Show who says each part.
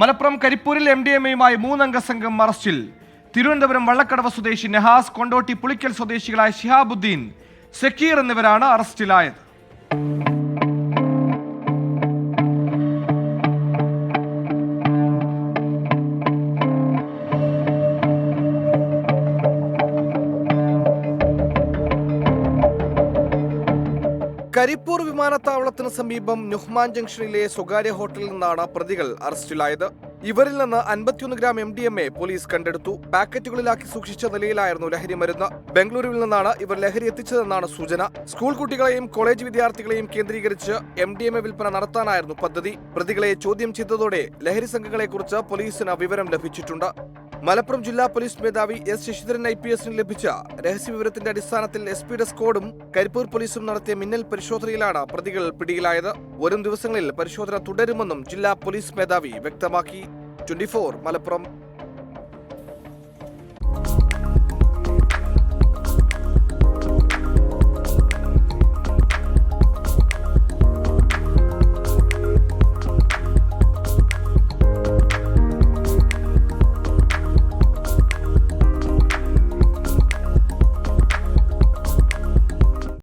Speaker 1: മലപ്പുറം കരിപ്പൂരിൽ MDMA-യുമായി 3 അംഗ സംഘം അറസ്റ്റിൽ. തിരുവനന്തപുരം വള്ളക്കടവ് സ്വദേശി നഹാസ്, കൊണ്ടോട്ടി പുളിക്കൽ സ്വദേശികളായ ഷിഹാബുദ്ദീൻ, സക്കീർ എന്നിവരാണ് അറസ്റ്റിലായത്.
Speaker 2: കരിപ്പൂർ വിമാനത്താവളത്തിന് സമീപം നുഹ്മാൻ ജംഗ്ഷനിലെ സ്വകാര്യ ഹോട്ടലിൽ നിന്നാണ് പ്രതികൾ അറസ്റ്റിലായത്. ഇവരിൽ നിന്ന് 51 ഗ്രാം MDMA പോലീസ് കണ്ടെടുത്തു. പാക്കറ്റുകളിലാക്കി സൂക്ഷിച്ച നിലയിലായിരുന്നു ലഹരി മരുന്ന്. ബംഗളൂരുവിൽ നിന്നാണ് ഇവർ ലഹരി എത്തിച്ചതെന്നാണ് സൂചന. സ്കൂൾ കുട്ടികളെയും കോളേജ് വിദ്യാർത്ഥികളെയും കേന്ദ്രീകരിച്ച് MDMA വിൽപ്പന നടത്താനായിരുന്നു പദ്ധതി. പ്രതികളെ ചോദ്യം ചെയ്തതോടെ ലഹരി സംഘങ്ങളെക്കുറിച്ച് പോലീസിന് വിവരം ലഭിച്ചിട്ടുണ്ട്. മലപ്പുറം ജില്ലാ പോലീസ് മേധാവി S. ശശിധരൻ IPS-ന് ലഭിച്ച രഹസ്യവിവരത്തിന്റെ അടിസ്ഥാനത്തിൽ SP-യുടെ സ്ക്വാഡും കരിപ്പൂർ പോലീസും നടത്തിയ മിന്നൽ പരിശോധനയിലാണ് പ്രതികൾ പിടിയിലായത്. വരും ദിവസങ്ങളിൽ പരിശോധന തുടരുമെന്നും ജില്ലാ പോലീസ് മേധാവി വ്യക്തമാക്കി. 24 മലപ്പുറം.